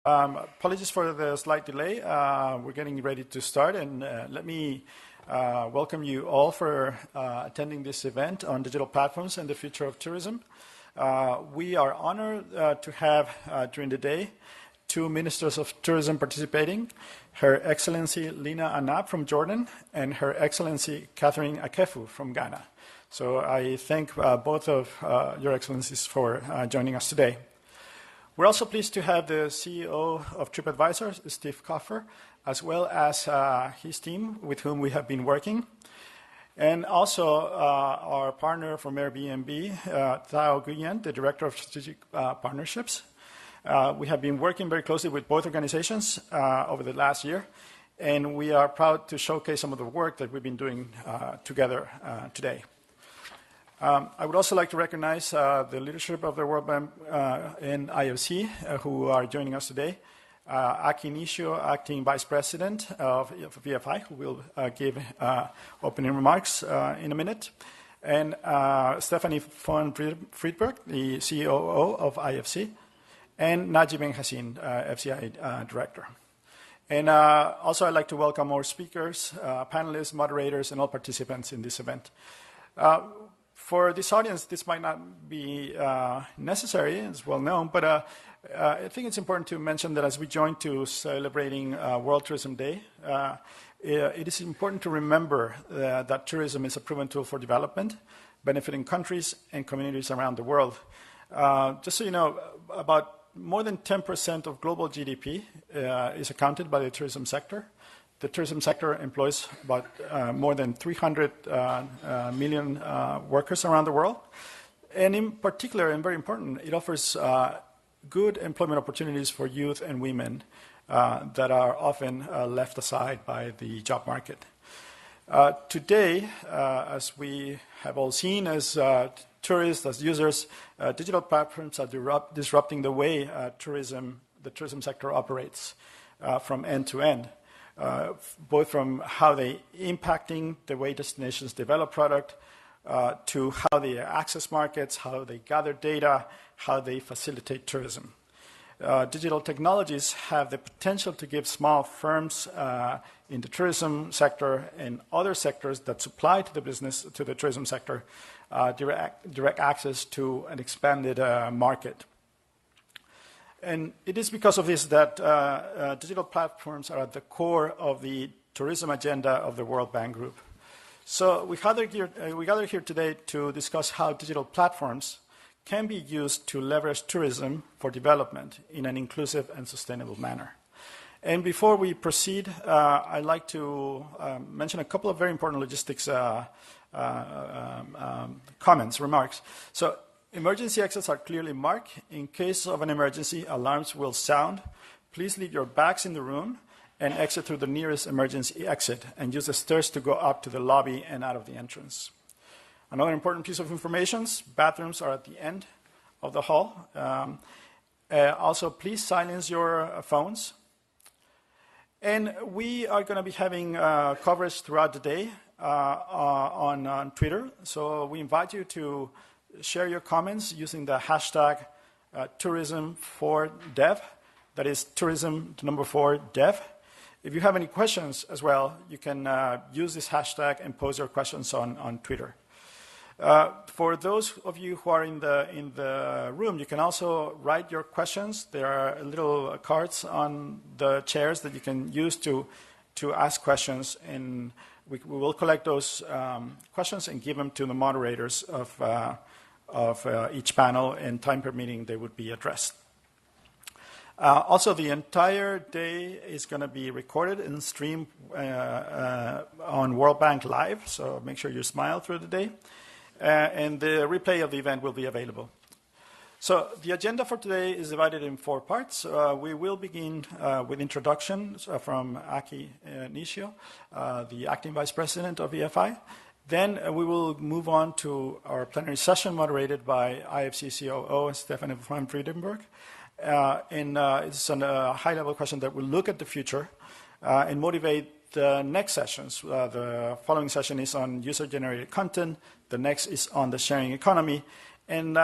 Apologies for the slight delay. We're getting ready to start, and let me welcome you all for attending this event on digital platforms and the future of tourism. We are honored to have during the day two ministers of tourism participating, Her Excellency Lina Anab from Jordan and Her Excellency Catherine Akefu from Ghana. So I thank both of your excellencies for joining us today. We're also pleased to have the CEO of TripAdvisor, Steve Koffer, as well as his team with whom we have been working. And also our partner from Airbnb, Thao Nguyen, the Director of Strategic Partnerships. We have been working very closely with both organizations over the last year, and we are proud to showcase some of the work that we've been doing together today. I would also like to recognize the leadership of the World Bank and IFC who are joining us today. Aki Nishio, Acting Vice President of VFI, who will give opening remarks in a minute. And Stephanie von Fredburg, the COO of IFC. And Naji Ben Hassin, FCI Director. And also I'd like to welcome our speakers, panelists, moderators, and all participants in this event. For this audience, this might not be necessary, it's well known, but I think it's important to mention that as we join to celebrating World Tourism Day, it is important to remember that tourism is a proven tool for development, benefiting countries and communities around the world. Just so you know, about more than 10% of global GDP is accounted by the tourism sector. The tourism sector employs about more than 300 million workers around the world. And in particular, and very important, it offers good employment opportunities for youth and women that are often left aside by the job market. Today, as we have all seen as tourists, as users, digital platforms are disrupting the way the tourism sector operates from end to end. Both from how they impacting the way destinations develop product, to how they access markets, how they gather data, how they facilitate tourism. Digital technologies have the potential to give small firms in the tourism sector and other sectors that supply to the tourism sector, direct access to an expanded market. And it is because of this that digital platforms are at the core of the tourism agenda of the World Bank Group. So we gather here today to discuss how digital platforms can be used to leverage tourism for development in an inclusive and sustainable manner. And before we proceed, I'd like to mention a couple of very important logistics remarks. So emergency exits are clearly marked. In case of an emergency, alarms will sound. Please leave your bags in the room and exit through the nearest emergency exit and use the stairs to go up to the lobby and out of the entrance. Another important piece of information, bathrooms are at the end of the hall. Also, please silence your phones. And we are going to be having coverage throughout the day on Twitter. So we invite you to share your comments using the hashtag tourism4dev. That is tourism, the number 4, dev. If you have any questions as well, you can use this hashtag and pose your questions on Twitter. For those of you who are in the room, you can also write your questions. There are little cards on the chairs that you can use to ask questions, and we will collect those questions and give them to the moderators of each panel, and time permitting, they would be addressed. Also, the entire day is going to be recorded and streamed on World Bank Live, so make sure you smile through the day. And the replay of the event will be available. So the agenda for today is divided in 4 parts. We will begin with introductions from Aki Nishio, the Acting Vice President of VFI. Then we will move on to our plenary session moderated by IFC COO Stephanie von Fredburg. And it's a high-level question that will look at the future and motivate the next sessions. The following session is on user-generated content. The next is on the sharing economy. And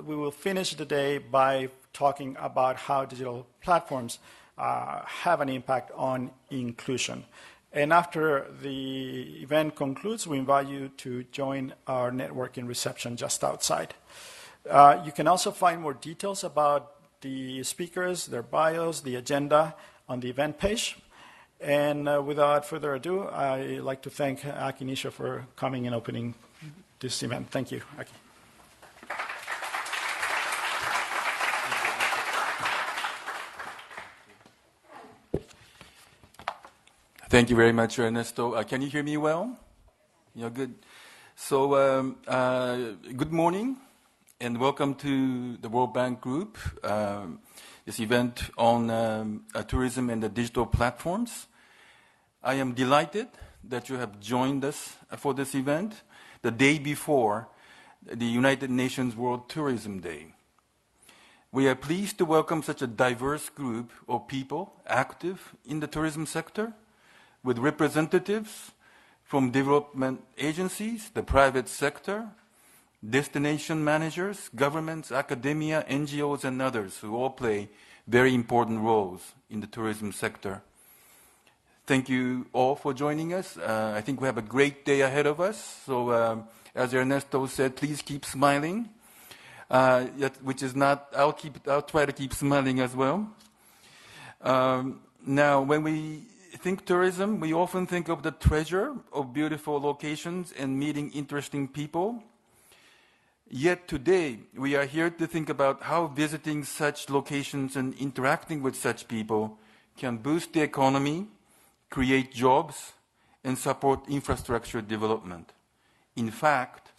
we will finish the day by talking about how digital platforms have an impact on inclusion. And after the event concludes, we invite you to join our networking reception just outside. You can also find more details about the speakers, their bios, the agenda on the event page. And without further ado, I'd like to thank Aki Nisha for coming and opening this event. Thank you, Aki. Thank you very much, Ernesto. Can you hear me well? Yeah, good. So, good morning, and welcome to the World Bank Group, this event on tourism and the digital platforms. I am delighted that you have joined us for this event the day before the United Nations World Tourism Day. We are pleased to welcome such a diverse group of people active in the tourism sector, with representatives from development agencies, the private sector, destination managers, governments, academia, NGOs, and others who all play very important roles in the tourism sector. Thank you all for joining us. I think we have a great day ahead of us. So as Ernesto said, please keep smiling, which is not, I'll try to keep smiling as well. Now, when we think tourism, we often think of the treasure of beautiful locations and meeting interesting people. Yet today, we are here to think about how visiting such locations and interacting with such people can boost the economy, create jobs, and support infrastructure development. In fact,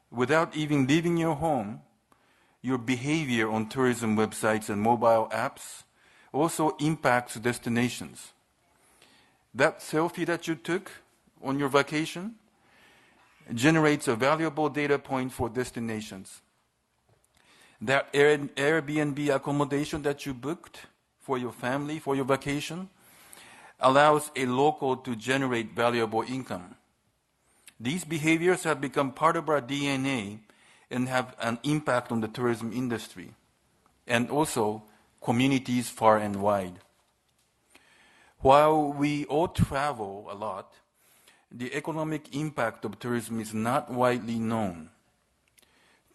without even leaving your home, your behavior on tourism websites and mobile apps also impacts destinations. That selfie that you took on your vacation generates a valuable data point for destinations. That Airbnb accommodation that you booked for your family, for your vacation, allows a local to generate valuable income. These behaviors have become part of our DNA and have an impact on the tourism industry and also communities far and wide. While we all travel a lot, the economic impact of tourism is not widely known.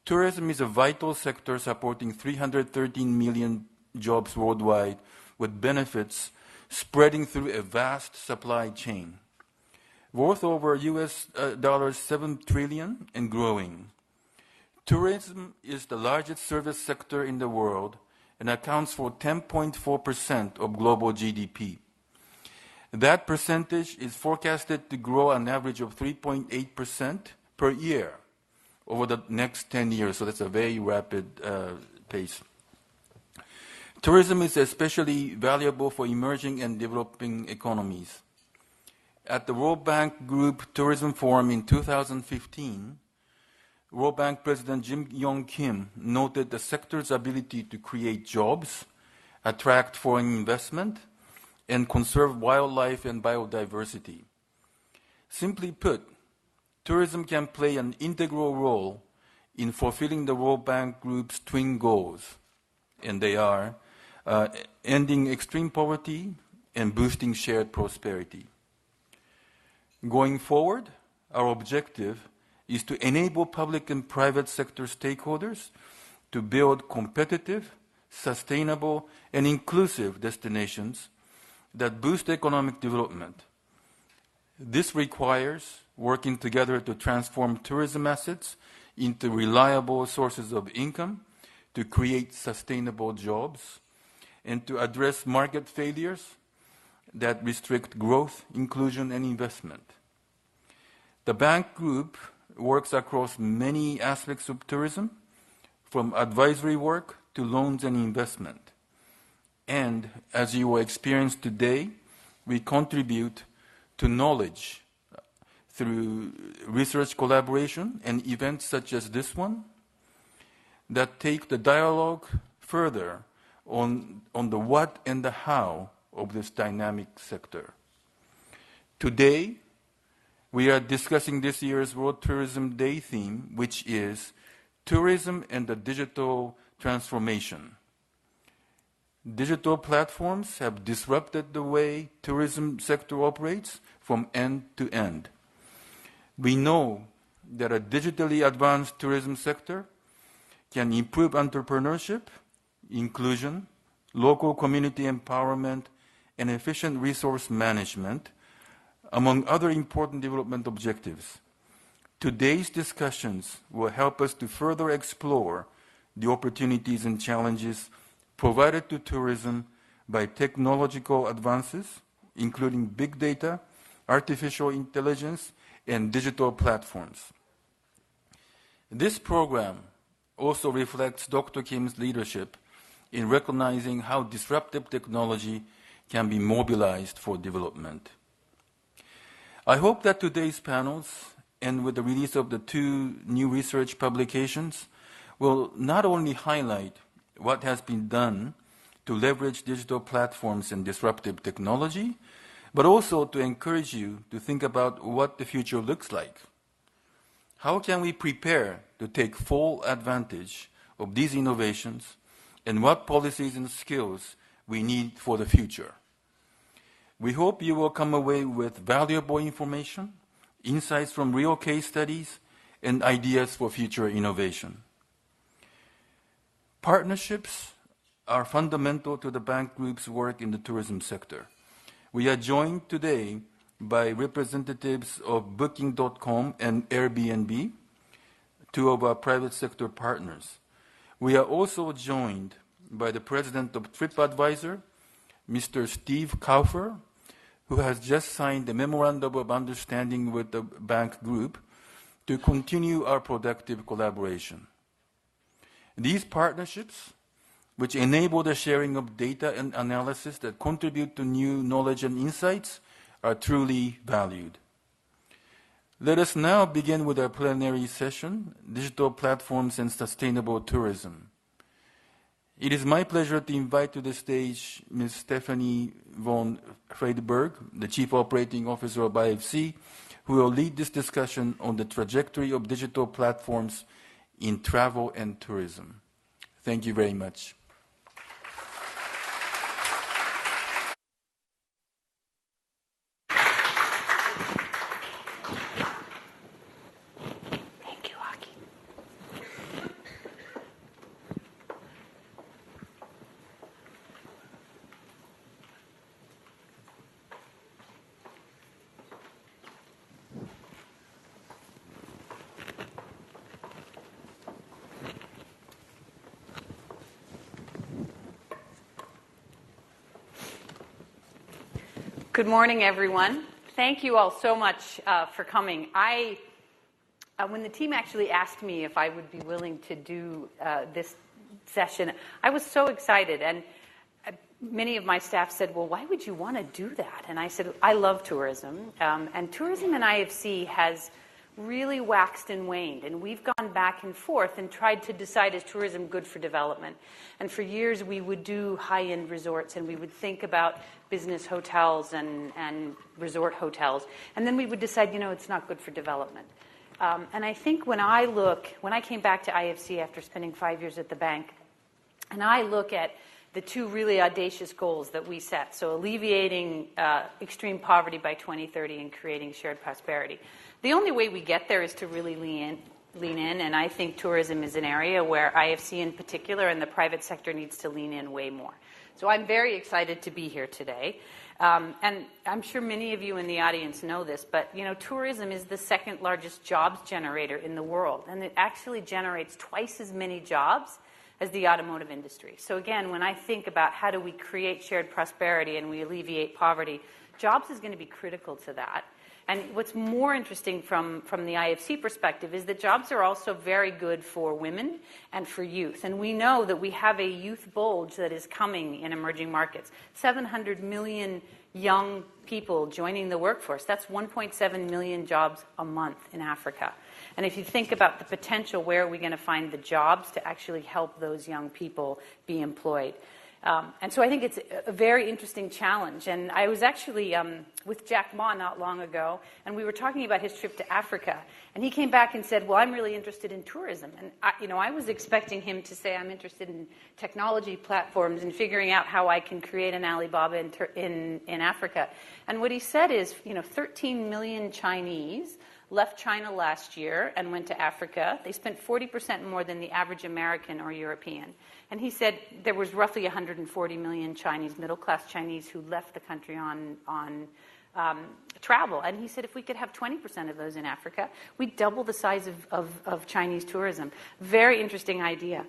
Tourism is a vital sector supporting 313 million jobs worldwide, with benefits spreading through a vast supply chain, worth over US $7 trillion and growing. Tourism is the largest service sector in the world and accounts for 10.4% of global GDP. That percentage is forecasted to grow an average of 3.8% per year over the next 10 years, so that's a very rapid pace. Tourism is especially valuable for emerging and developing economies. At the World Bank Group Tourism Forum in 2015, World Bank President Jim Yong Kim noted the sector's ability to create jobs, attract foreign investment, and conserve wildlife and biodiversity. Simply put, tourism can play an integral role in fulfilling the World Bank Group's twin goals, and they are ending extreme poverty and boosting shared prosperity. Going forward, our objective is to enable public and private sector stakeholders to build competitive, sustainable, and inclusive destinations that boost economic development. This requires working together to transform tourism assets into reliable sources of income, to create sustainable jobs, and to address market failures that restrict growth, inclusion, and investment. The bank group works across many aspects of tourism, from advisory work to loans and investment. And as you will experience today, we contribute to knowledge through research collaboration and events such as this one that take the dialogue further on the what and the how of this dynamic sector. Today, we are discussing this year's World Tourism Day theme, which is Tourism and the Digital Transformation. Digital platforms have disrupted the way tourism sector operates from end to end. We know that a digitally advanced tourism sector can improve entrepreneurship, inclusion, local community empowerment, and efficient resource management, among other important development objectives. Today's discussions will help us to further explore the opportunities and challenges provided to tourism by technological advances, including big data, artificial intelligence, and digital platforms. This program also reflects Dr. Kim's leadership in recognizing how disruptive technology can be mobilized for development. I hope that today's panels, and with the release of the 2 new research publications, will not only highlight what has been done to leverage digital platforms and disruptive technology, but also to encourage you to think about what the future looks like. How can we prepare to take full advantage of these innovations, and what policies and skills we need for the future? We hope you will come away with valuable information, insights from real case studies, and ideas for future innovation. Partnerships are fundamental to the bank group's work in the tourism sector. We are joined today by representatives of Booking.com and Airbnb, 2 of our private sector partners. We are also joined by the president of TripAdvisor, Mr. Steve Kaufer, who has just signed a memorandum of understanding with the bank group to continue our productive collaboration. These partnerships, which enable the sharing of data and analysis that contribute to new knowledge and insights, are truly valued. Let us now begin with our plenary session, Digital Platforms and Sustainable Tourism. It is my pleasure to invite to the stage Ms. Stephanie Vaughn Fredburg, the Chief Operating Officer of IFC, who will lead this discussion on the trajectory of digital platforms in travel and tourism. Thank you very much. Good morning, everyone. Thank you all so much for coming. When the team actually asked me if I would be willing to do this session, I was so excited. And many of my staff said, well, why would you want to do that? And I said, I love tourism. And tourism in IFC has really waxed and waned. And we've gone back and forth and tried to decide, is tourism good for development? And for years, we would do high-end resorts, and we would think about business hotels and resort hotels. And then we would decide, it's not good for development. And I think when I came back to IFC after spending 5 years at the bank, and I look at the 2 really audacious goals that we set, so alleviating extreme poverty by 2030 and creating shared prosperity. The only way we get there is to really lean in, and I think tourism is an area where IFC in particular and the private sector needs to lean in way more. So I'm very excited to be here today. And I'm sure many of you in the audience know this, but tourism is the 2nd largest jobs generator in the world, and it actually generates twice as many jobs as the automotive industry. So again, when I think about how do we create shared prosperity and we alleviate poverty, jobs is going to be critical to that. And what's more interesting from the IFC perspective is that jobs are also very good for women and for youth. And we know that we have a youth bulge that is coming in emerging markets. 700 million young people joining the workforce. That's 1.7 million jobs a month in Africa. And if you think about the potential, where are we going to find the jobs to actually help those young people be employed? And so I think it's a very interesting challenge. And I was actually with Jack Ma not long ago, and we were talking about his trip to Africa. And he came back and said, well, I'm really interested in tourism. And I was expecting him to say, I'm interested in technology platforms and figuring out how I can create an Alibaba in Africa. And what he said is, 13 million Chinese left China last year and went to Africa. They spent 40% more than the average American or European. And he said there was roughly 140 million Chinese, middle-class Chinese, who left the country on travel. And he said if we could have 20% of those in Africa, we'd double the size of Chinese tourism. Very interesting idea.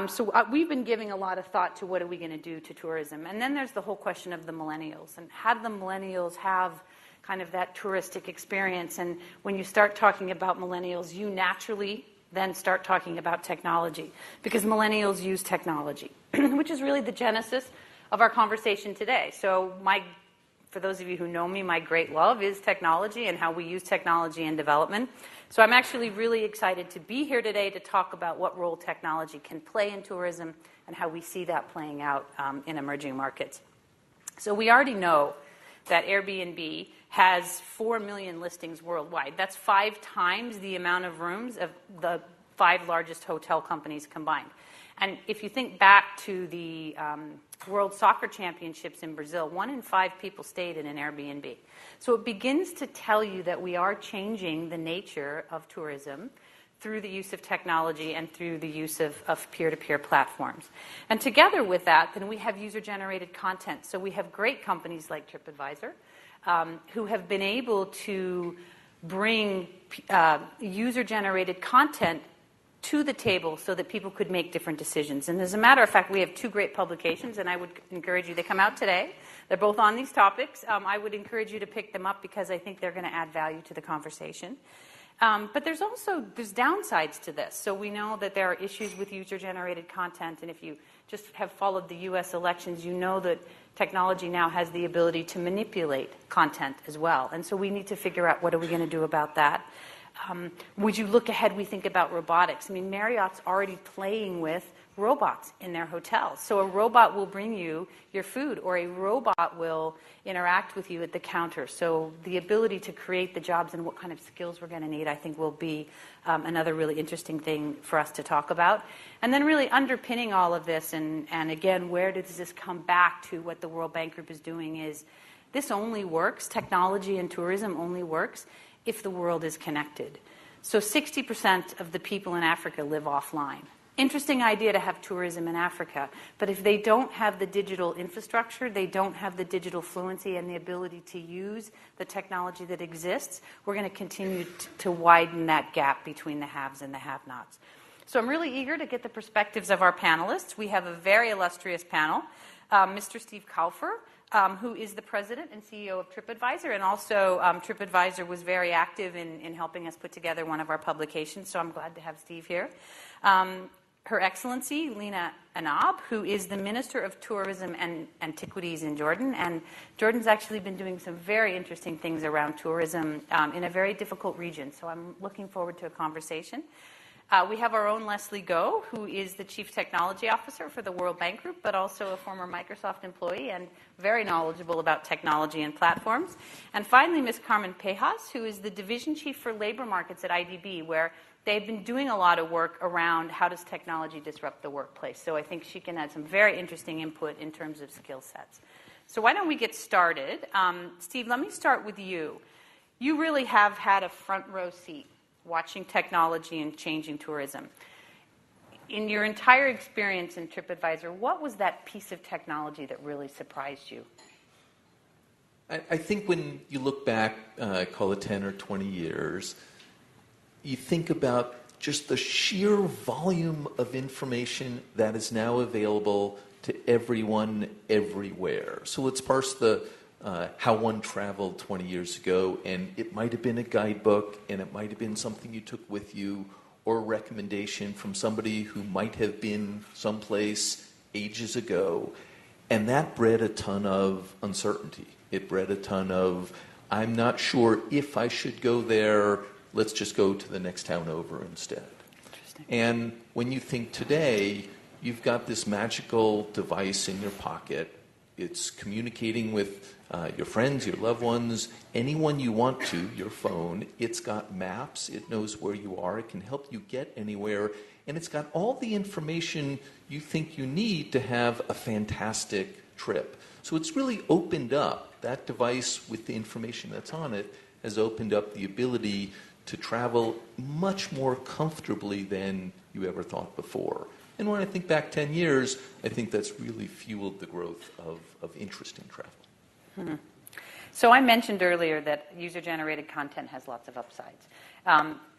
So we've been giving a lot of thought to what are we going to do to tourism. And then there's the whole question of the millennials. And how do the millennials have kind of that touristic experience? And when you start talking about millennials, you naturally then start talking about technology, because millennials use technology, which is really the genesis of our conversation today. So for those of you who know me, my great love is technology and how we use technology in development. So I'm actually really excited to be here today to talk about what role technology can play in tourism and how we see that playing out in emerging markets. So we already know that Airbnb has 4 million listings worldwide. That's 5 times the amount of rooms of the 5 largest hotel companies combined. And if you think back to the World Soccer Championships in Brazil, 1 in 5 people stayed in an Airbnb. So it begins to tell you that we are changing the nature of tourism through the use of technology and through the use of peer-to-peer platforms. And together with that, then we have user-generated content. So we have great companies like TripAdvisor who have been able to bring user-generated content to the table so that people could make different decisions. And as a matter of fact, we have 2 great publications, and I would encourage you, they come out today. They're both on these topics. I would encourage you to pick them up because I think they're going to add value to the conversation. But there's downsides to this. So we know that there are issues with user-generated content, and if you just have followed the U.S. elections, you know that technology now has the ability to manipulate content as well. And so we need to figure out what are we going to do about that. Would you look ahead, we think about robotics. I mean, Marriott's already playing with robots in their hotels. So a robot will bring you your food, or a robot will interact with you at the counter. So the ability to create the jobs and what kind of skills we're going to need, I think, will be another really interesting thing for us to talk about. And then really underpinning all of this, and again, where does this come back to what the World Bank Group is doing is this only works, technology and tourism only works if the world is connected. So 60% of the people in Africa live offline. Interesting idea to have tourism in Africa, but if they don't have the digital infrastructure, they don't have the digital fluency and the ability to use the technology that exists, we're going to continue to widen that gap between the haves and the have-nots. So I'm really eager to get the perspectives of our panelists. We have a very illustrious panel. Mr. Steve Kaufer, who is the president and CEO of TripAdvisor, and also TripAdvisor was very active in helping us put together one of our publications, so I'm glad to have Steve here. Her Excellency, Lina Anab, who is the Minister of Tourism and Antiquities in Jordan, and Jordan's actually been doing some very interesting things around tourism in a very difficult region, so I'm looking forward to a conversation. We have our own Leslie Goh, who is the Chief Technology Officer for the World Bank Group, but also a former Microsoft employee and very knowledgeable about technology and platforms. And finally, Ms. Carmen Pejas, who is the Division Chief for Labor Markets at IDB, where they've been doing a lot of work around how does technology disrupt the workplace. So I think she can add some very interesting input in terms of skill sets. So why don't we get started? Steve, let me start with you. You really have had a front row seat watching technology and changing tourism. In your entire experience in TripAdvisor, what was that piece of technology that really surprised you? I think when you look back, call it 10 or 20 years, you think about just the sheer volume of information that is now available to everyone, everywhere. So let's parse the how one traveled 20 years ago, and it might have been a guidebook, and it might have been something you took with you, or a recommendation from somebody who might have been someplace ages ago. And that bred a ton of uncertainty. It bred a ton of, I'm not sure if I should go there, let's just go to the next town over instead. Interesting. And when you think today, you've got this magical device in your pocket. It's communicating with your friends, your loved ones, anyone you want to, your phone. It's got maps. It knows where you are. It can help you get anywhere. And it's got all the information you think you need to have a fantastic trip. So it's really opened up, that device with the information that's on it has opened up the ability to travel much more comfortably than you ever thought before. And when I think back 10 years, I think that's really fueled the growth of interest in travel. Hmm. So I mentioned earlier that user-generated content has lots of upsides.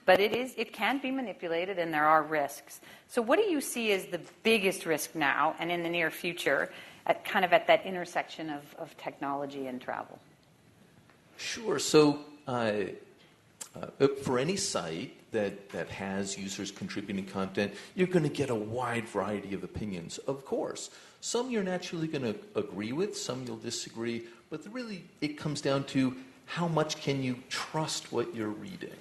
But it can be manipulated, and there are risks. So what do you see as the biggest risk now and in the near future at that intersection of technology and travel? Sure. So for any site that has users contributing content, you're going to get a wide variety of opinions, of course. Some you're naturally going to agree with, some you'll disagree, but really it comes down to how much can you trust what you're reading.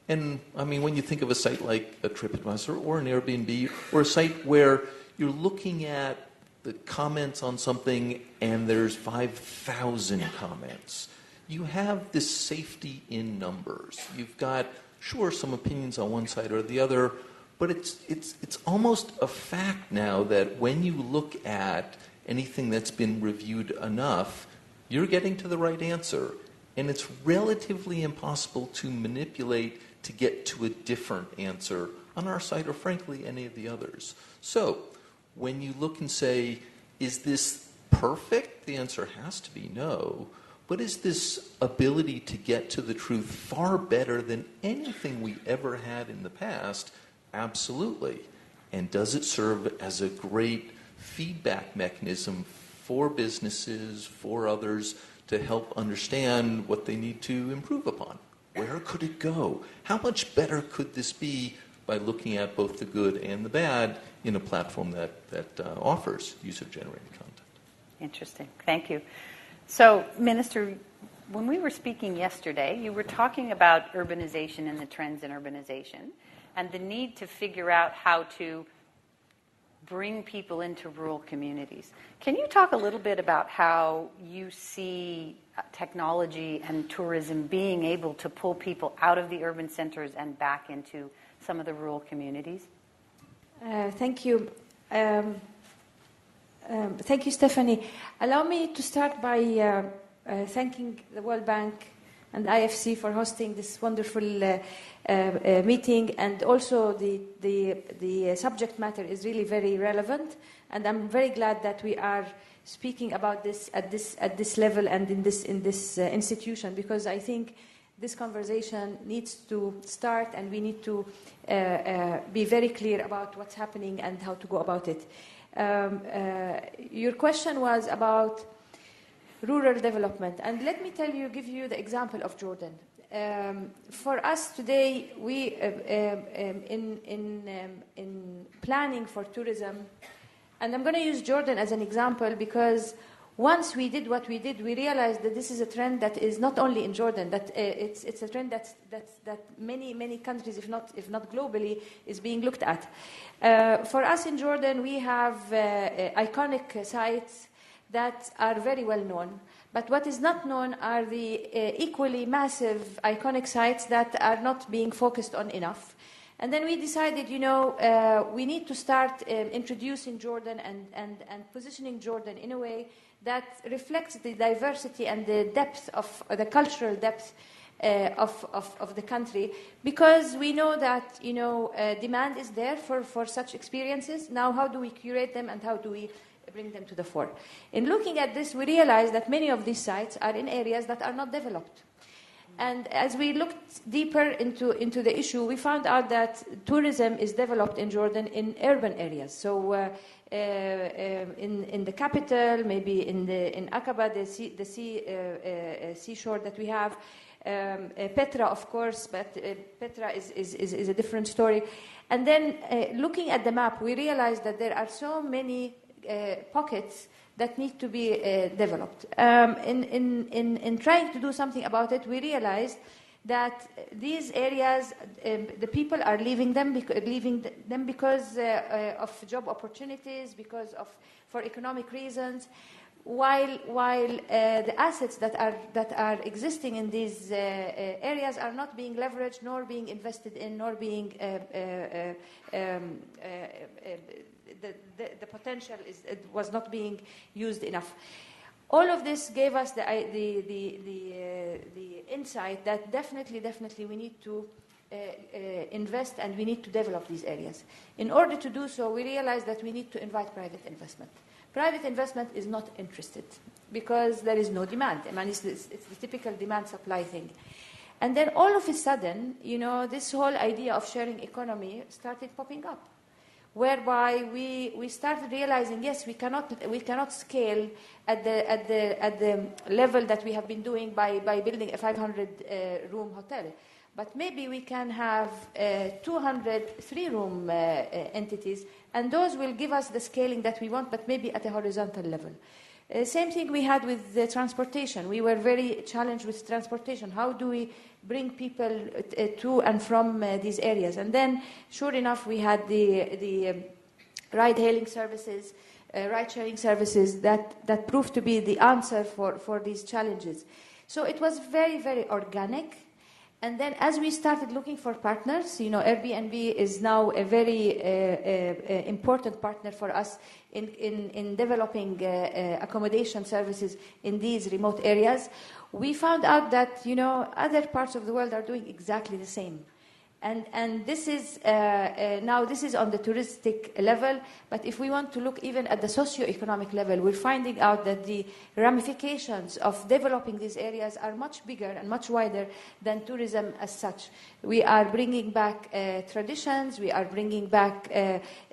And I mean, when you think of a site like a TripAdvisor or an Airbnb or a site where you're looking at the comments on something and there's 5,000 comments, you have this safety in numbers. You've got, sure, some opinions on one side or the other, but it's almost a fact now that when you look at anything that's been reviewed enough, you're getting to the right answer. And it's relatively impossible to manipulate to get to a different answer on our site or, frankly, any of the others. So when you look and say, is this perfect? The answer has to be no. But is this ability to get to the truth far better than anything we ever had in the past? Absolutely. And does it serve as a great feedback mechanism for businesses, for others, to help understand what they need to improve upon? Where could it go? How much better could this be by looking at both the good and the bad in a platform that offers user-generated content? Interesting. Thank you. So, Minister, when we were speaking yesterday, you were talking about urbanization and the trends in urbanization and the need to figure out how to bring people into rural communities. Can you talk a little bit about how you see technology and tourism being able to pull people out of the urban centers and back into some of the rural communities? Thank you. Thank you, Stephanie. Allow me to start by thanking the World Bank and IFC for hosting this wonderful meeting, and also the subject matter is really very relevant, and I'm very glad that we are speaking about this at this level and in this institution, because I think this conversation needs to start, and we need to be very clear about what's happening and how to go about it. Your question was about rural development, and let me give you the example of Jordan. For us today, we in planning for tourism, and I'm going to use Jordan as an example because once we did what we did, we realized that this is a trend that is not only in Jordan, that it's a trend that many countries, if not globally, is being looked at. For us in Jordan, we have iconic sites that are very well known. But what is not known are the equally massive iconic sites that are not being focused on enough. And then we decided, we need to start introducing Jordan and positioning Jordan in a way that reflects the diversity and the depth of the cultural depth of the country, because we know that demand is there for such experiences. Now, how do we curate them and how do we bring them to the fore? In looking at this, we realized that many of these sites are in areas that are not developed. And as we looked deeper into the issue, we found out that tourism is developed in Jordan in urban areas. So in the capital, maybe in Aqaba, the seashore that we have, Petra, of course, but Petra is a different story. And then looking at the map, we realized that there are so many pockets that need to be developed. In trying to do something about it, we realized that these areas, the people are leaving them because of job opportunities, for economic reasons, while the assets that are existing in these areas are not being leveraged, nor being invested in, nor being the potential was not being used enough. All of this gave us the insight that definitely we need to invest and we need to develop these areas. In order to do so, we realized that we need to invite private investment. Private investment is not interested because there is no demand. I mean, it's the typical demand-supply thing. And then all of a sudden, this whole idea of sharing economy started popping up, whereby we started realizing, yes, we cannot scale at the level that we have been doing by building a 500-room hotel. But maybe we can have 200 3-room entities, and those will give us the scaling that we want, but maybe at a horizontal level. Same thing we had with the transportation. We were very challenged with transportation. How do we bring people to and from these areas? And then, sure enough, we had the ride-hailing services, ride-sharing services that proved to be the answer for these challenges. So it was very, very organic. And then as we started looking for partners, Airbnb is now a very important partner for us in developing accommodation services in these remote areas. We found out that, other parts of the world are doing exactly the same. And this is now this is on the touristic level, but if we want to look even at the socio-economic level, we're finding out that the ramifications of developing these areas are much bigger and much wider than tourism as such. We are bringing back traditions, we are bringing back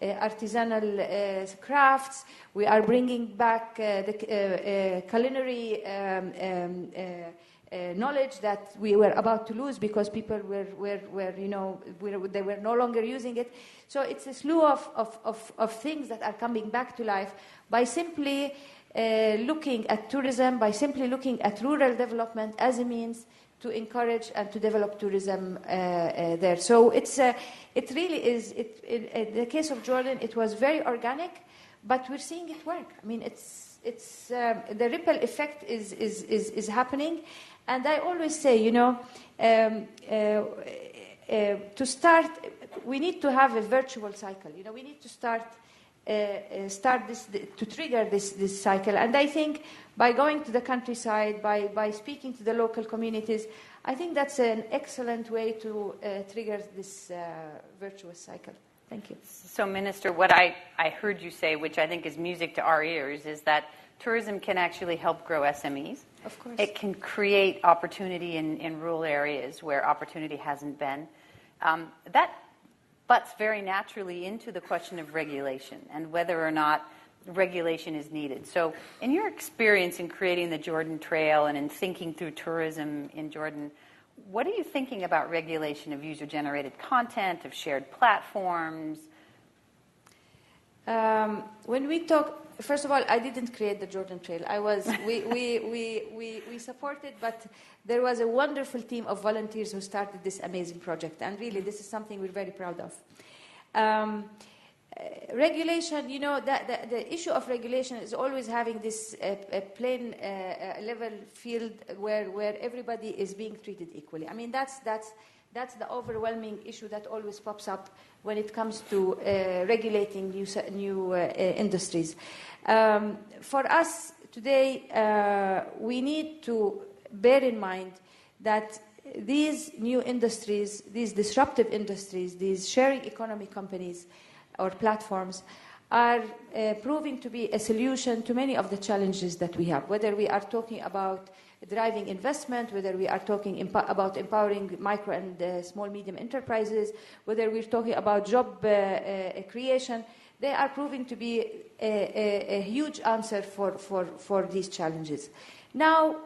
artisanal crafts, we are bringing back the culinary knowledge that we were about to lose because people they were no longer using it. So it's a slew of things that are coming back to life by simply looking at tourism, by simply looking at rural development as a means to encourage and to develop tourism there. So it really is. In the case of Jordan, it was very organic, but we're seeing it work. I mean, it's the ripple effect is happening. And I always say, to start, we need to have a virtual cycle. We need to start this to trigger this cycle. And I think by going to the countryside, by speaking to the local communities, I think that's an excellent way to trigger this virtuous cycle. Thank you. So, Minister, what I heard you say, which I think is music to our ears, is that tourism can actually help grow SMEs. Of course. It can create opportunity in rural areas where opportunity hasn't been. That butts very naturally into the question of regulation and whether or not regulation is needed. So in your experience in creating the Jordan Trail and in thinking through tourism in Jordan, what are you thinking about regulation of user-generated content, of shared platforms? When we talk, first of all, I didn't create the Jordan Trail. We supported, but there was a wonderful team of volunteers who started this amazing project, and really, this is something we're very proud of. Regulation, the issue of regulation is always having this plain level field where everybody is being treated equally. I mean, that's the overwhelming issue that always pops up when it comes to regulating new industries. For us today, we need to bear in mind that these new industries, these disruptive industries, these sharing economy companies or platforms are proving to be a solution to many of the challenges that we have, whether we are talking about driving investment, whether we are talking about empowering micro and small, medium enterprises, whether we're talking about job creation, they are proving to be a huge answer for these challenges. Now,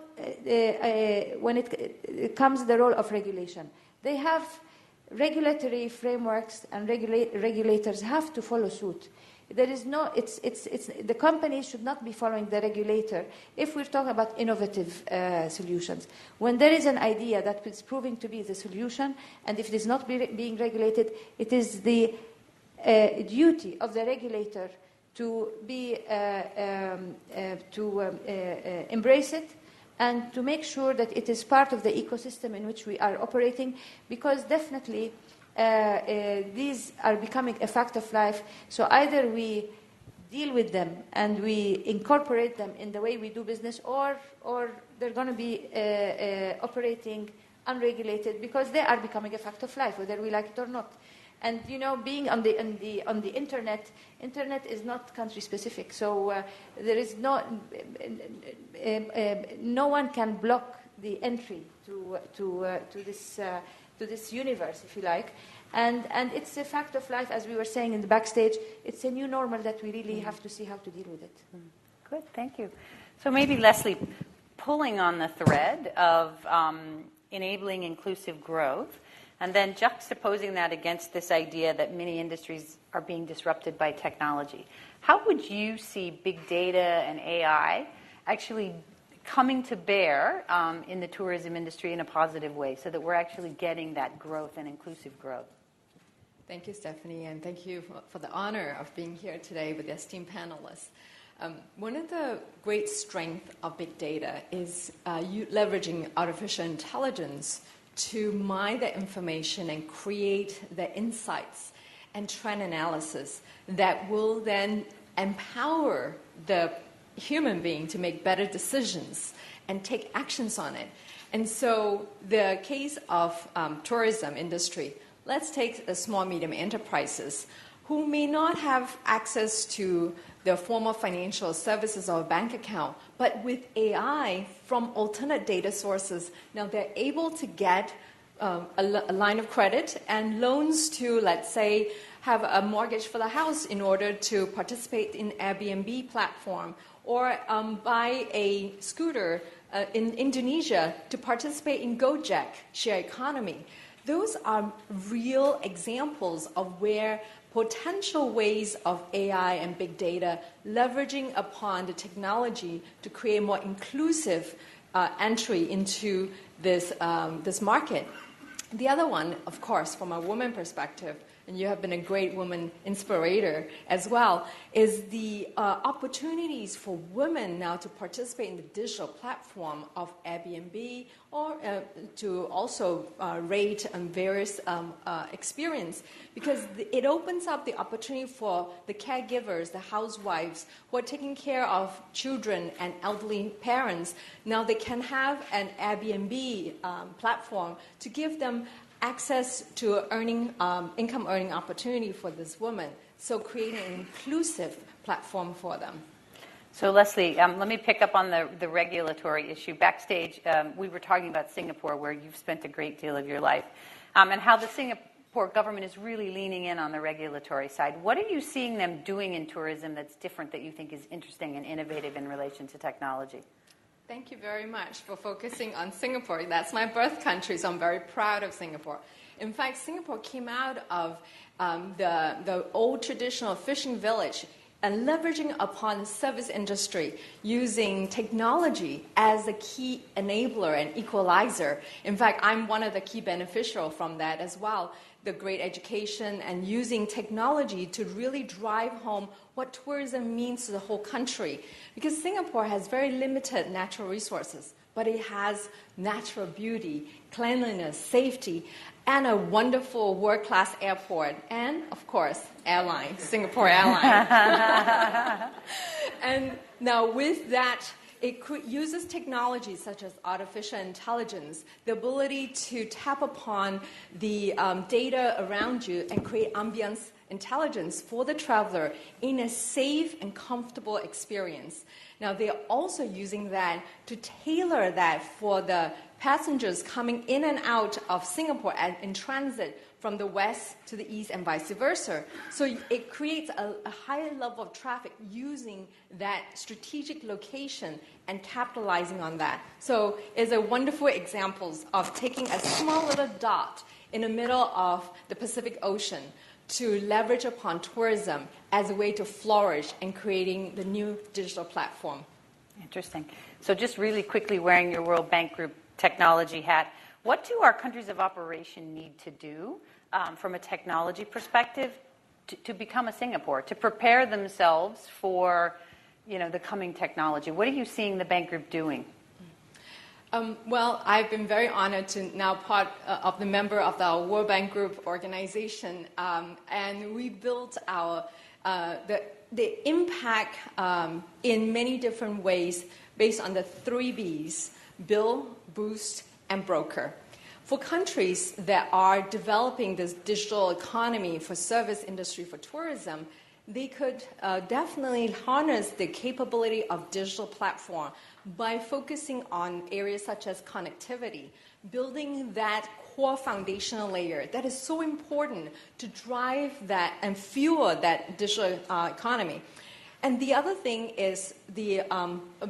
when it comes to the role of regulation, they have regulatory frameworks and regulators have to follow suit. there is no, the companies should not be following the regulator if we're talking about innovative solutions. When there is an idea that is proving to be the solution, and if it is not being regulated, it is the duty of the regulator to embrace it and to make sure that it is part of the ecosystem in which we are operating, because definitely these are becoming a fact of life. So either we deal with them and we incorporate them in the way we do business, or they're going to be operating unregulated, because they are becoming a fact of life, whether we like it or not. And you know, being on the internet is not country specific. So there is no one can block the entry to this universe, if you like. And it's a fact of life, as we were saying in the backstage. It's a new normal that we really have to see how to deal with it. Good, thank you. So maybe, Leslie, pulling on the thread of enabling inclusive growth, and then juxtaposing that against this idea that many industries are being disrupted by technology. How would you see big data and AI actually coming to bear in the tourism industry in a positive way, so that we're actually getting that growth and inclusive growth? Thank you, Stephanie, and thank you for the honor of being here today with the esteemed panelists. One of the great strengths of big data is leveraging artificial intelligence to mine the information and create the insights and trend analysis that will then empower the human being to make better decisions and take actions on it. And so the case of tourism industry, let's take the small, medium enterprises who may not have access to the formal financial services or a bank account, but with AI from alternate data sources, now they're able to get a line of credit and loans to, let's say, have a mortgage for the house in order to participate in Airbnb platform, or buy a scooter in Indonesia to participate in Gojek share economy. Those are real examples of where potential ways of AI and big data leveraging upon the technology to create more inclusive entry into this market. The other one, of course, from a woman perspective, and you have been a great woman inspirator as well, is the opportunities for women now to participate in the digital platform of Airbnb, or to also rate various experience, because it opens up the opportunity for the caregivers, the housewives who are taking care of children and elderly parents. Now they can have an Airbnb platform to give them access to income earning opportunity for this woman. So creating an inclusive platform for them. So Leslie, let me pick up on the regulatory issue. Backstage, we were talking about Singapore, where you've spent a great deal of your life, and how the Singapore government is really leaning in on the regulatory side. What are you seeing them doing in tourism that's different, that you think is interesting and innovative in relation to technology? Thank you very much for focusing on Singapore. That's my birth country, so I'm very proud of Singapore. In fact, Singapore came out of the old traditional fishing village and leveraging upon the service industry, using technology as a key enabler and equalizer. In fact, I'm one of the key beneficiaries from that as well. The great education and using technology to really drive home what tourism means to the whole country. Because Singapore has very limited natural resources, but it has natural beauty, cleanliness, safety, and a wonderful world-class airport, and, of course, airline, Singapore Airlines. And now with that, it uses technologies such as artificial intelligence, the ability to tap upon the data around you and create ambience intelligence for the traveler in a safe and comfortable experience. Now, they're also using that to tailor that for the passengers coming in and out of Singapore in transit from the west to the east and vice versa. So it creates a higher level of traffic using that strategic location and capitalizing on that. So it's a wonderful example of taking a small little dot in the middle of the Pacific Ocean, to leverage upon tourism as a way to flourish and creating the new digital platform. Interesting. So just really quickly, wearing your World Bank Group technology hat, what do our countries of operation need to do from a technology perspective to become a Singapore, to prepare themselves for the coming technology? What are you seeing the Bank Group doing? Well, I've been very honored to now part of the member of the World Bank Group organization, and we built our the impact in many different ways based on the 3 Bs: build, boost, and broker. For countries that are developing this digital economy for service industry for tourism, they could definitely harness the capability of digital platform by focusing on areas such as connectivity, building that core foundational layer that is so important to drive that and fuel that digital economy. And the other thing is the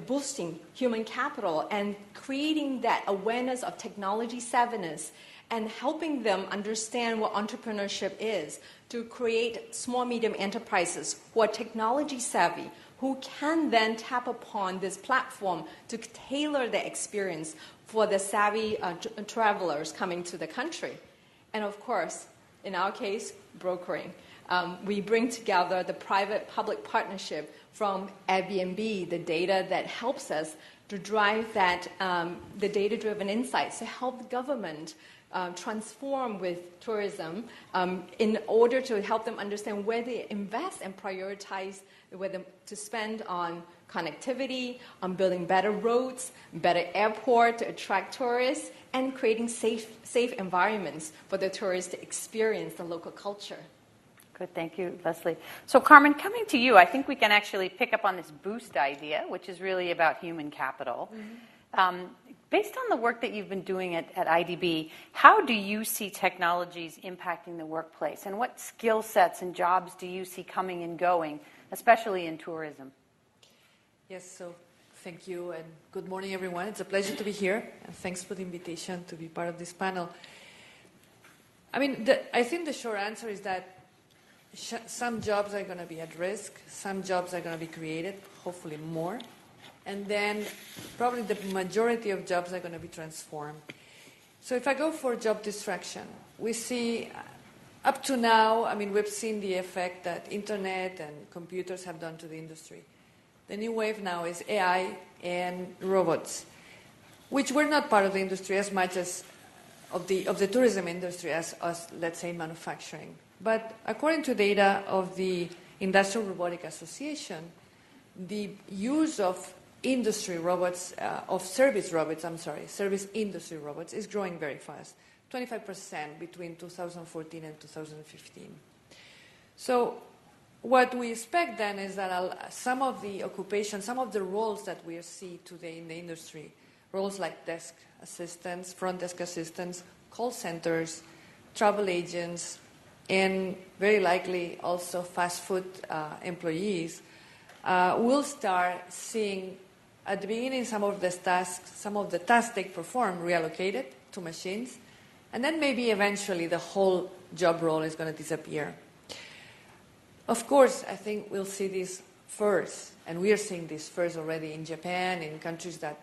boosting human capital and creating that awareness of technology savviness and helping them understand what entrepreneurship is, to create small, medium enterprises who are technology savvy, who can then tap upon this platform to tailor the experience for the savvy travelers coming to the country. And of course, in our case, brokering. We bring together the private-public partnership from Airbnb, the data that helps us to drive that, the data-driven insights to help the government transform with tourism in order to help them understand where they invest and prioritize whether to spend on connectivity, on building better roads, better airport to attract tourists, and creating safe environments for the tourists to experience the local culture. Good, thank you, Leslie. So Carmen, coming to you, I think we can actually pick up on this boost idea, which is really about human capital. Mm-hmm. Based on the work that you've been doing at IDB, how do you see technologies impacting the workplace? And what skill sets and jobs do you see coming and going, especially in tourism? Yes, so thank you and good morning, everyone. It's a pleasure to be here, and thanks for the invitation to be part of this panel. I mean, I think the short answer is that some jobs are going to be at risk, some jobs are going to be created, hopefully more, and then probably the majority of jobs are going to be transformed. So if I go for job destruction, we see up to now, I mean, we've seen the effect that internet and computers have done to the industry. The new wave now is AI and robots, which were not part of the industry as much as of the tourism industry as let's say, manufacturing. But according to data of the Industrial Robotic Association, the use of industry robots, service industry robots is growing very fast, 25% between 2014 and 2015. So what we expect then is that some of the occupations, some of the roles that we see today in the industry, roles like desk assistants, front desk assistants, call centers, travel agents, and very likely also fast food employees, will start seeing at the beginning some of the tasks they perform reallocated to machines, and then maybe eventually the whole job role is going to disappear. Of course, I think we'll see this first, and we are seeing this first already in Japan, in countries that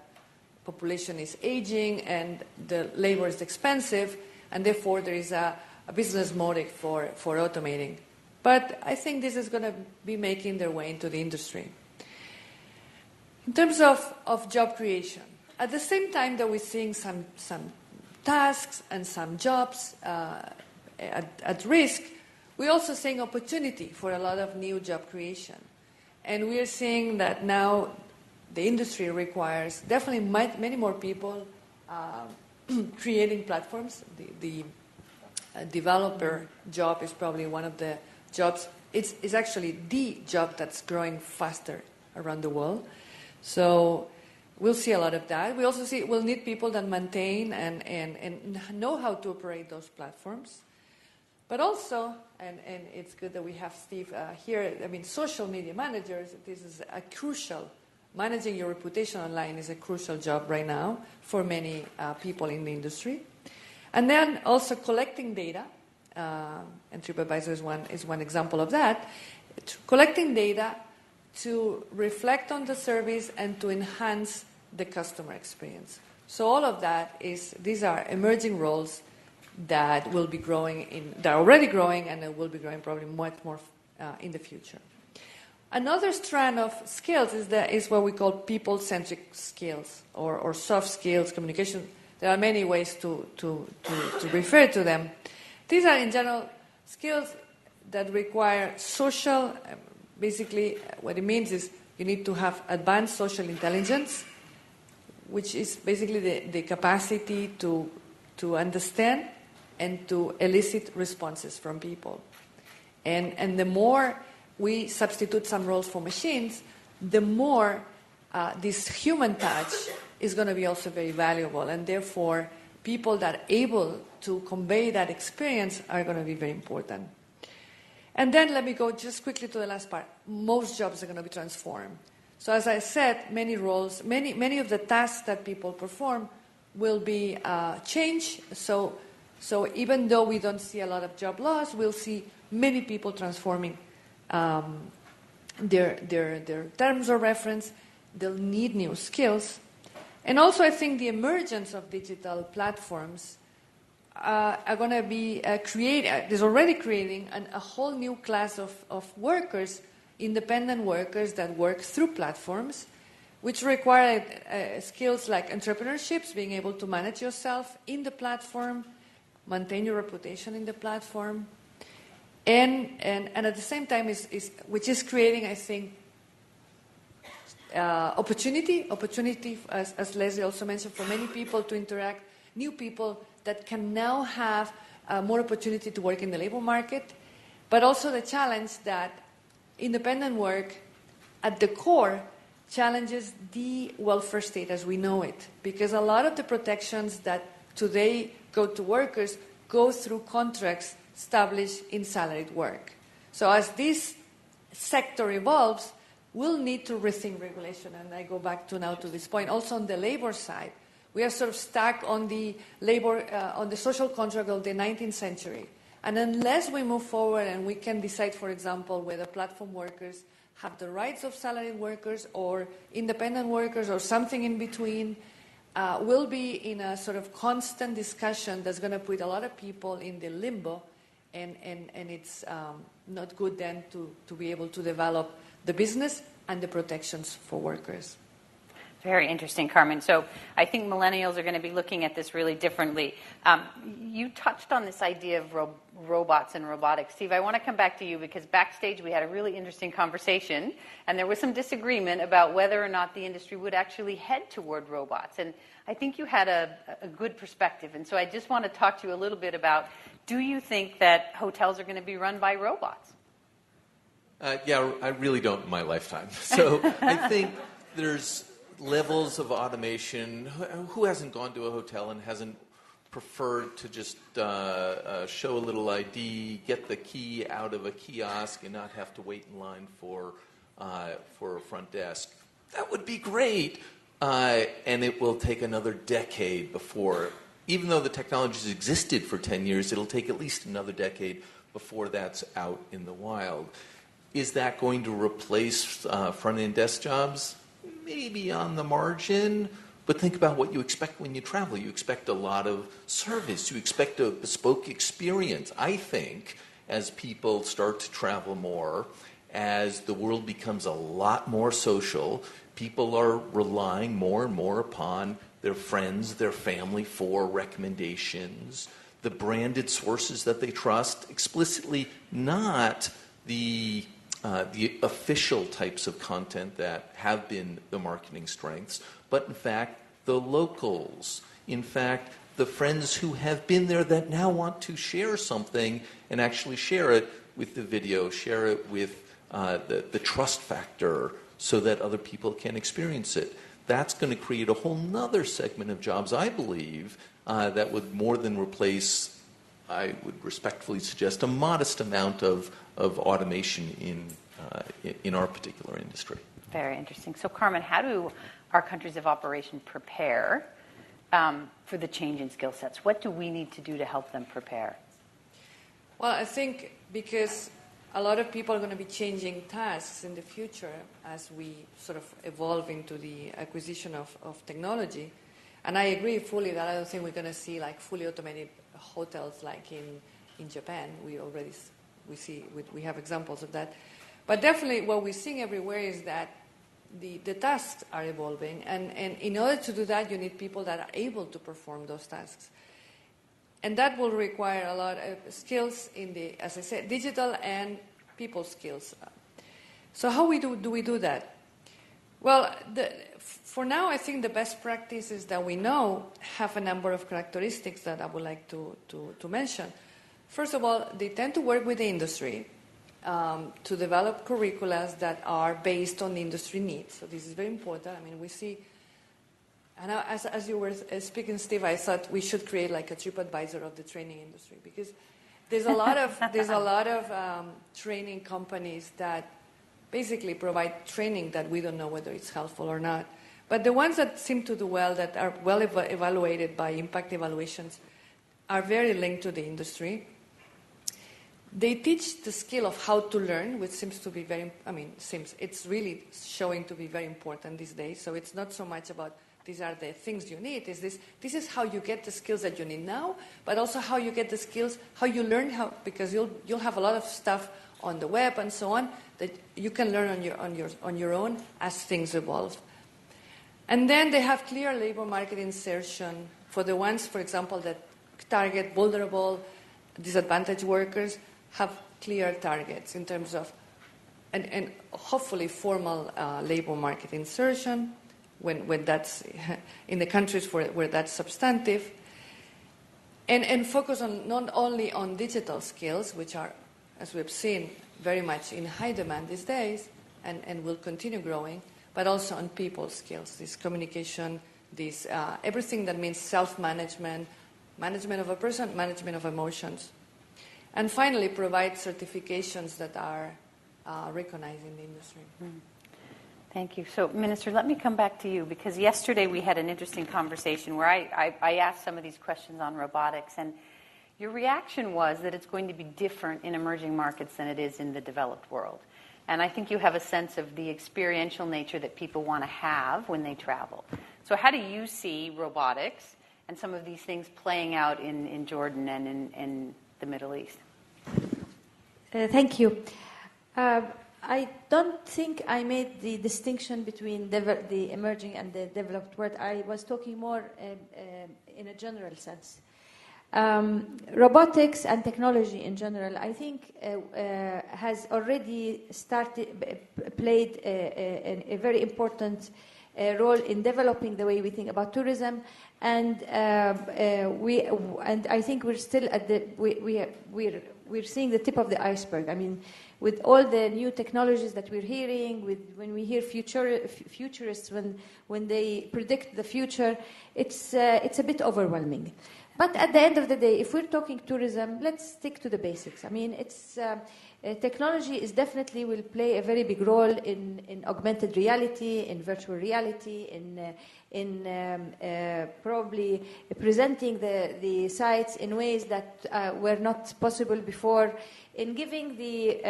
population is aging and the labor is expensive, and therefore there is a business motive for automating. But I think this is going to be making their way into the industry. In terms of job creation, at the same time that we're seeing some tasks and some jobs at risk, we're also seeing opportunity for a lot of new job creation. And we are seeing that now the industry requires definitely many more people creating platforms. The developer job is probably one of the jobs. It's actually the job that's growing faster around the world. So we'll see a lot of that. We also see we'll need people that maintain and know how to operate those platforms. But also, and it's good that we have Steve here, I mean, social media managers, this is a crucial, managing your reputation online is a crucial job right now for many people in the industry. And then also collecting data and TripAdvisor is one example of that, collecting data to reflect on the service and to enhance the customer experience. So all of that these are emerging roles that will be growing that are already growing and will be growing probably much more in the future. Another strand of skills is what we call people-centric skills or soft skills, communication. There are many ways to refer to them. These are, in general, skills that require social. Basically, what it means is you need to have advanced social intelligence, which is basically the capacity to understand and to elicit responses from people. And the more we substitute some roles for machines, the more this human touch is going to be also very valuable. And therefore, people that are able to convey that experience are going to be very important. And then let me go just quickly to the last part. Most jobs are going to be transformed. So as I said, many roles, many of the tasks that people perform will be changed. So even though we don't see a lot of job loss, we'll see many people transforming their terms of reference. They'll need new skills. And also I think the emergence of digital platforms are going to be is already creating a whole new class of workers, independent workers that work through platforms, which require skills like entrepreneurship, being able to manage yourself in the platform, maintain your reputation in the platform, and at the same time which is creating, I think, opportunity, as Leslie also mentioned, for many people to interact, new people that can now have more opportunity to work in the labor market, but also the challenge that independent work at the core challenges the welfare state as we know it, because a lot of the protections that today go to workers go through contracts established in salaried work. So as this sector evolves, we'll need to rethink regulation, and I go back to this point. Also on the labor side, we are sort of stuck on the labor, on the social contract of the 19th century. And unless we move forward and we can decide, for example, whether platform workers have the rights of salaried workers or independent workers or something in between, we'll be in a sort of constant discussion that's going to put a lot of people in the limbo, and it's not good then to be able to develop the business and the protections for workers. Very interesting, Carmen. So I think millennials are going to be looking at this really differently. You touched on this idea of robots and robotics. Steve, I want to come back to you because backstage we had a really interesting conversation, and there was some disagreement about whether or not the industry would actually head toward robots. And I think you had a good perspective. And so I just want to talk to you a little bit about, do you think that hotels are going to be run by robots? Yeah, I really don't in my lifetime. So I think there's levels of automation. Who hasn't gone to a hotel and hasn't preferred to just show a little ID, get the key out of a kiosk, and not have to wait in line for a front desk? That would be great. And it will take another decade before, even though the technology has existed for 10 years, it'll take at least another decade before that's out in the wild. Is that going to replace front-end desk jobs? Maybe on the margin, but think about what you expect when you travel. You expect a lot of service. You expect a bespoke experience. I think as people start to travel more, as the world becomes a lot more social, people are relying more and more upon their friends, their family for recommendations, the branded sources that they trust, explicitly not the official types of content that have been the marketing strengths, but in fact the locals, in fact the friends who have been there that now want to share something and actually share it with the video, share it with the trust factor so that other people can experience it. That's going to create a whole nother segment of jobs, I believe, that would more than replace, I would respectfully suggest, a modest amount of automation in our particular industry. Very interesting. So, Carmen, how do our countries of operation prepare for the change in skill sets? What do we need to do to help them prepare? Well, I think because a lot of people are going to be changing tasks in the future as we sort of evolve into the acquisition of technology. And I agree fully that I don't think we're going to see like fully automated hotels like in Japan. We have examples of that. But definitely what we're seeing everywhere is that the tasks are evolving. And in order to do that, you need people that are able to perform those tasks. And that will require a lot of skills in the, as I said, digital and people skills. So how do we do that? Well, for now, I think the best practices that we know have a number of characteristics that I would like to mention. First of all, they tend to work with the industry to develop curricula that are based on the industry needs. So this is very important. I mean, we see, and as you were speaking, Steve, I thought we should create like a TripAdvisor of the training industry, because there's a lot of training companies that basically provide training that we don't know whether it's helpful or not. But the ones that seem to do well, that are well evaluated by impact evaluations, are very linked to the industry. They teach the skill of how to learn, which seems to be it's really showing to be very important these days. So it's not so much about these are the things you need. This is how you get the skills that you need now, but also how you get the skills, how you learn because you'll have a lot of stuff on the web and so on that you can learn on your own as things evolve. And then they have clear labor market insertion for the ones, for example, that target vulnerable, disadvantaged workers, have clear targets in terms of, and hopefully formal labor market insertion when that's in the countries where that's substantive, and focus on not only on digital skills, which are, as we've seen, very much in high demand these days and will continue growing, but also on people skills, this communication, this everything that means self-management, management of a person, management of emotions. And finally, provide certifications that are recognized in the industry. Thank you. So, Minister, let me come back to you, because yesterday we had an interesting conversation where I asked some of these questions on robotics, and your reaction was that it's going to be different in emerging markets than it is in the developed world. And I think you have a sense of the experiential nature that people want to have when they travel. So how do you see robotics and some of these things playing out in Jordan and in the Middle East? Thank you. I don't think I made the distinction between the emerging and the developed world. I was talking more in a general sense. Robotics and technology in general, I think, has already played a very important role in developing the way we think about tourism, and I think we're still at we're seeing the tip of the iceberg. I mean, with all the new technologies that we're hearing, when we hear futurists when they predict the future, it's a bit overwhelming. But at the end of the day, if we're talking tourism, let's stick to the basics. I mean, technology is definitely will play a very big role in augmented reality, in virtual reality, in probably presenting the sites in ways that were not possible before. In giving it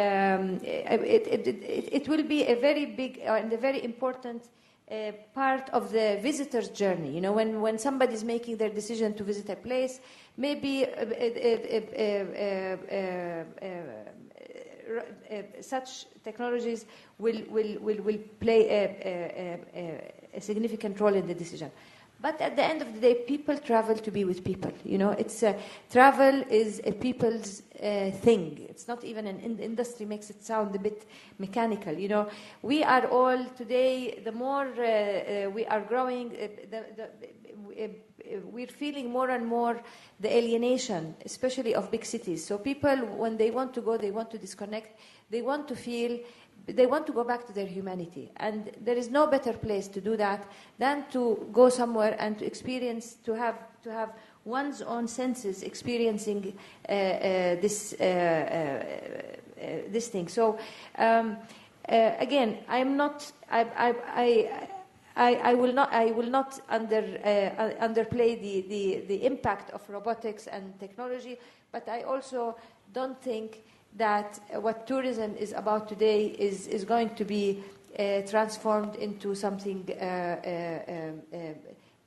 will be a very big and a very important part of the visitor's journey. You know, when somebody's making their decision to visit a place, maybe such technologies will play a significant role in the decision. But at the end of the day, people travel to be with people. You know, travel is a people's thing. It's not even an industry. Makes it sound a bit mechanical. You know, we are all today. The more we are growing, we're feeling more and more the alienation, especially of big cities. So people, when they want to go, they want to disconnect. They want to feel. They want to go back to their humanity, and there is no better place to do that than to go somewhere and to experience, to have one's own senses experiencing this thing. So again, I will not underplay the impact of robotics and technology, but I also don't think that what tourism is about today is going to be transformed into something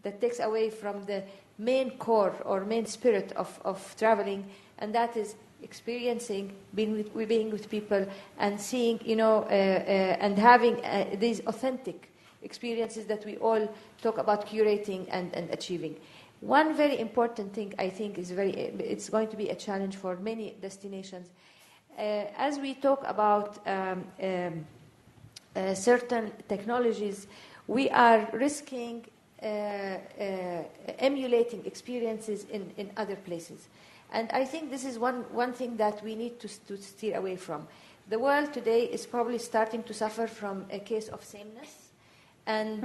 that takes away from the main core or main spirit of traveling, and that is experiencing, being with people and seeing, and having these authentic experiences that we all talk about curating and achieving. One very important thing I think it's going to be a challenge for many destinations. As we talk about certain technologies, we are risking emulating experiences in other places. And I think this is one thing that we need to steer away from. The world today is probably starting to suffer from a case of sameness, and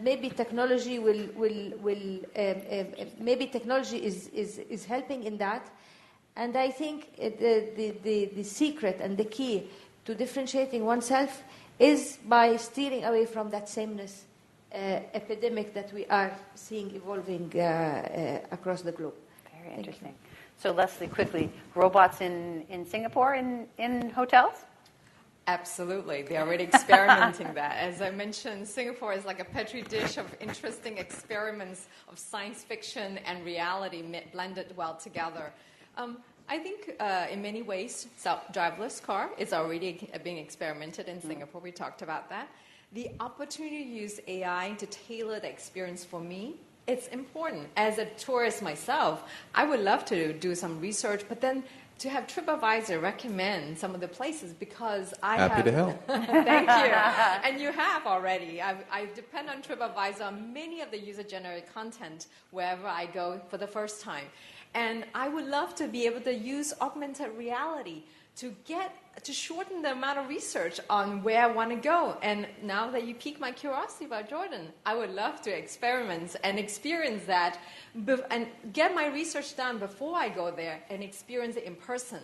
maybe technology maybe technology is helping in that. And I think the secret and the key to differentiating oneself is by steering away from that sameness epidemic that we are seeing evolving across the globe. Very interesting. So Leslie, quickly, robots in Singapore in hotels? Absolutely. They're already experimenting that. As I mentioned, Singapore is like a petri dish of interesting experiments of science fiction and reality blended well together. I think in many ways, driverless car is already being experimented in Singapore. We talked about that. The opportunity to use AI to tailor the experience for me, it's important. As a tourist myself, I would love to do some research, but then to have TripAdvisor recommend some of the places, because I Happy to help. Thank you. And you have already. I depend on TripAdvisor on many of the user-generated content wherever I go for the first time. And I would love to be able to use augmented reality to shorten the amount of research on where I want to go. And now that you piqued my curiosity about Jordan, I would love to experiment and experience that and get my research done before I go there and experience it in person.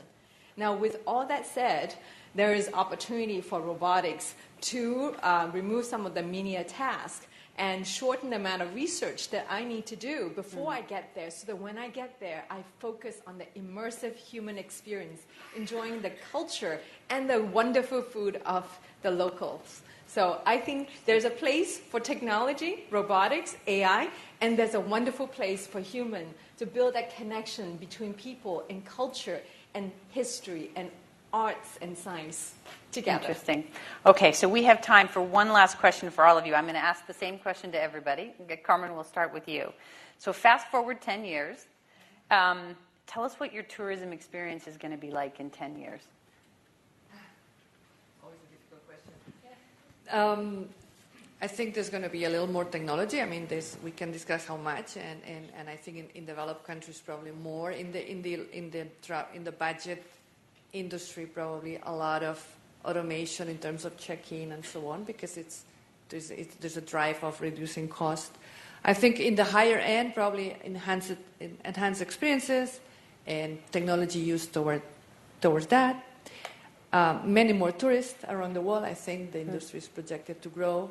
Now, with all that said, there is opportunity for robotics to remove some of the menial tasks and shorten the amount of research that I need to do before I get there, so that when I get there, I focus on the immersive human experience, enjoying the culture and the wonderful food of the locals. So I think there's a place for technology, robotics, AI, and there's a wonderful place for human to build that connection between people and culture and history and arts and science together. Interesting. Okay, so we have time for one last question for all of you. I'm going to ask the same question to everybody. Carmen, we'll start with you. So fast forward 10 years. Tell us what your tourism experience is going to be like in 10 years. Always a difficult question. I think there's going to be a little more technology. I mean, we can discuss how much, and I think in developed countries probably more. In the budget industry, probably a lot of automation in terms of check-in and so on, because there's a drive of reducing cost. I think in the higher end, probably enhanced experiences and technology used towards that. Many more tourists around the world. I think the industry is projected to grow,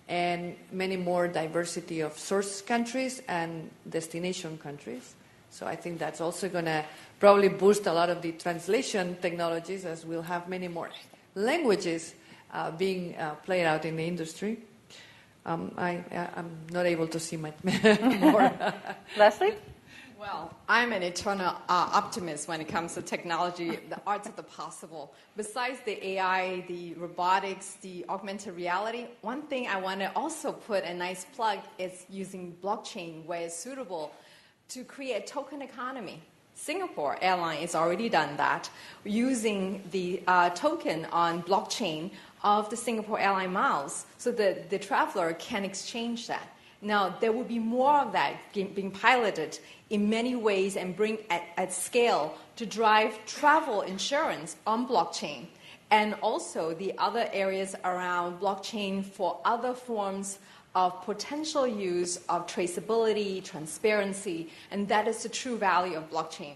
and many more diversity of source countries and destination countries. So I think that's also going to probably boost a lot of the translation technologies, as we'll have many more languages being played out in the industry. I'm not able to see much more. Leslie? Well, I'm an eternal optimist when it comes to technology, the arts of the possible. Besides the AI, the robotics, the augmented reality, one thing I want to also put a nice plug is using blockchain where it's suitable to create a token economy. Singapore Airlines has already done that, using the token on blockchain of the Singapore Airline miles, so that the traveler can exchange that. Now, there will be more of that being piloted in many ways and bring at scale to drive travel insurance on blockchain, and also the other areas around blockchain for other forms of potential use of traceability, transparency, and that is the true value of blockchain.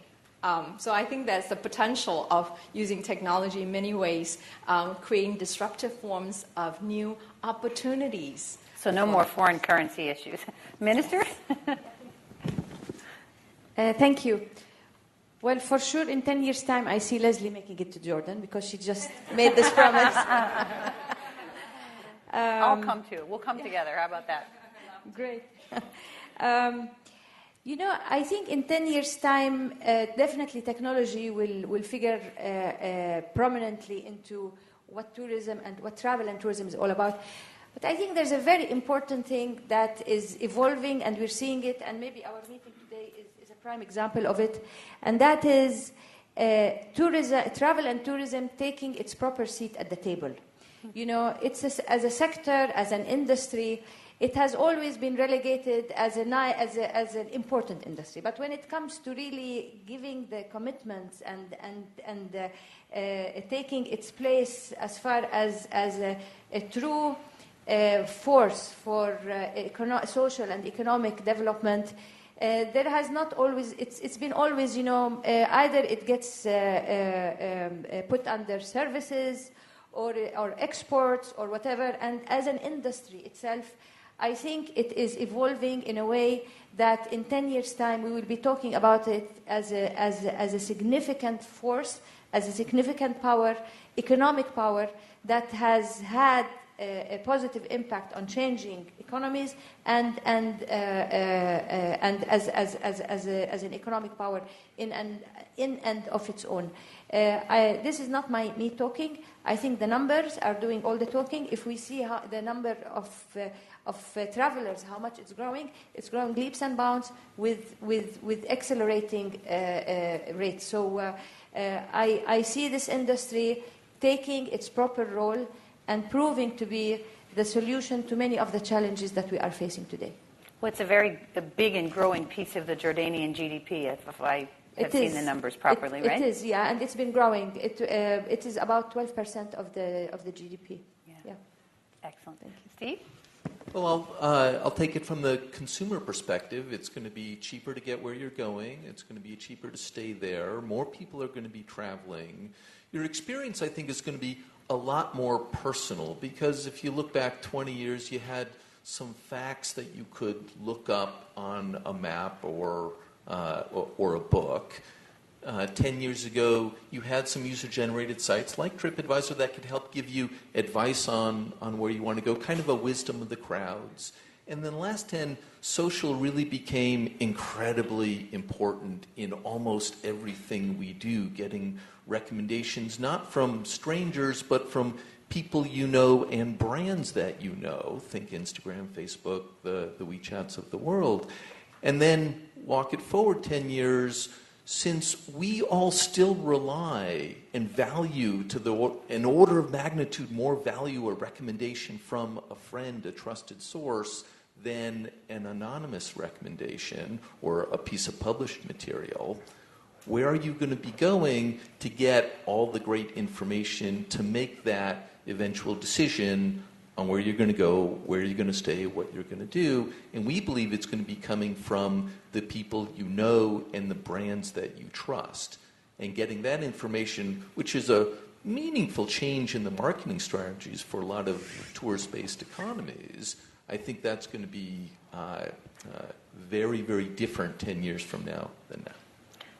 So I think that's the potential of using technology in many ways, creating disruptive forms of new opportunities. So no more foreign currency issues. Minister? Thank you. Well, for sure, in 10 years' time, I see Leslie making it to Jordan because she just made this promise. I'll come too. We'll come together. How about that? Great. I think in 10 years' time, definitely technology will figure prominently into what tourism and what travel and tourism is all about. But I think there's a very important thing that is evolving, and we're seeing it, and maybe our meeting today is a prime example of it, and that is travel and tourism taking its proper seat at the table. As a sector, as an industry, it has always been relegated as an important industry. But when it comes to really giving the commitments and taking its place as far as a true force for social and economic development, there has not always. It's been always, either it gets put under services or exports or whatever. And as an industry itself, I think it is evolving in a way that in 10 years' time we will be talking about it as a significant force, as a significant power, economic power that has had a positive impact on changing economies and as an economic power in and of its own. This is not me talking. I think the numbers are doing all the talking. If we see how the number of travelers, how much it's growing leaps and bounds with accelerating rates. So I see this industry taking its proper role and proving to be the solution to many of the challenges that we are facing today. Well, it's a big and growing piece of the Jordanian GDP, if I have seen the numbers properly, right? It is, yeah, and it's been growing. It is about 12% of the GDP. Yeah. Excellent. Thank you. Steve? Well, I'll take it from the consumer perspective. It's going to be cheaper to get where you're going. It's going to be cheaper to stay there. More people are going to be traveling. Your experience, I think, is going to be a lot more personal, because if you look back 20 years, you had some facts that you could look up on a map or a book. 10 years ago, you had some user-generated sites like TripAdvisor that could help give you advice on where you want to go, kind of a wisdom of the crowds. And then last 10, social really became incredibly important in almost everything we do, getting recommendations not from strangers, but from people you know and brands that you know. Think Instagram, Facebook, the WeChats of the world. And then walk it forward 10 years, since we all still rely and value to an order of magnitude more value or recommendation from a friend, a trusted source, than an anonymous recommendation or a piece of published material. Where are you going to be going to get all the great information to make that eventual decision on where you're going to go, where you're going to stay, what you're going to do? And we believe it's going to be coming from the people you know and the brands that you trust. And getting that information, which is a meaningful change in the marketing strategies for a lot of tourist-based economies, I think that's going to be very, very different 10 years from now than now.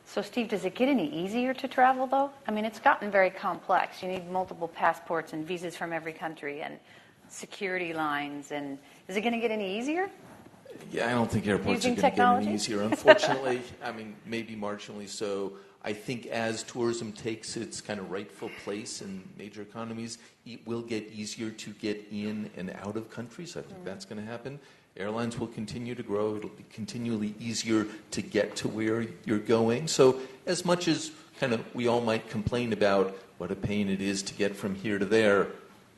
So, Steve, does it get any easier to travel, though? I mean, it's gotten very complex. You need multiple passports and visas from every country and security lines. And is it going to get any easier? Yeah, I don't think airports Using are going to technology? get any easier. Unfortunately, I mean, maybe marginally so. I think as tourism takes its kind of rightful place in major economies, it will get easier to get in and out of countries. I think that's going to happen. Airlines will continue to grow. It'll be continually easier to get to where you're going. So as much as kind of we all might complain about what a pain it is to get from here to there,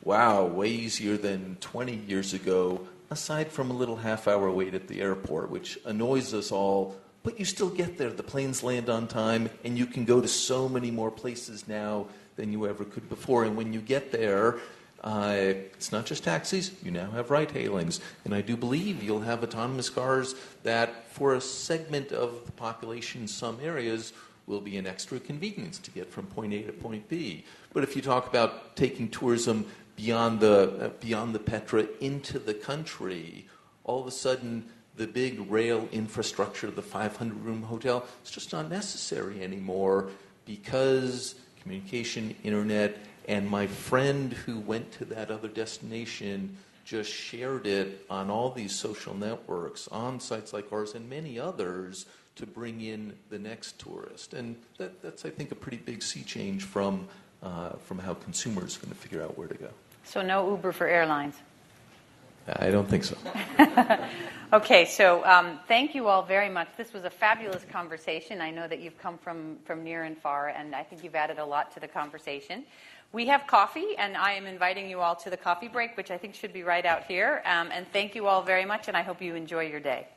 wow, way easier than 20 years ago, aside from a little half-hour wait at the airport, which annoys us all. But you still get there. The planes land on time, and you can go to so many more places now than you ever could before. And when you get there, it's not just taxis. You now have ride-hailings. And I do believe you'll have autonomous cars that, for a segment of the population in some areas, will be an extra convenience to get from point A to point B. But if you talk about taking tourism beyond the Petra into the country, all of a sudden the big rail infrastructure, the 500-room hotel, it's just not necessary anymore because communication, internet, and my friend who went to that other destination just shared it on all these social networks, on sites like ours and many others, to bring in the next tourist. And that's, I think, a pretty big sea change from how consumers are going to figure out where to go. So no Uber for airlines. I don't think so. Okay, so thank you all very much. This was a fabulous conversation. I know that you've come from near and far, and I think you've added a lot to the conversation. We have coffee, and I am inviting you all to the coffee break, which I think should be right out here. And thank you all very much, and I hope you enjoy your day.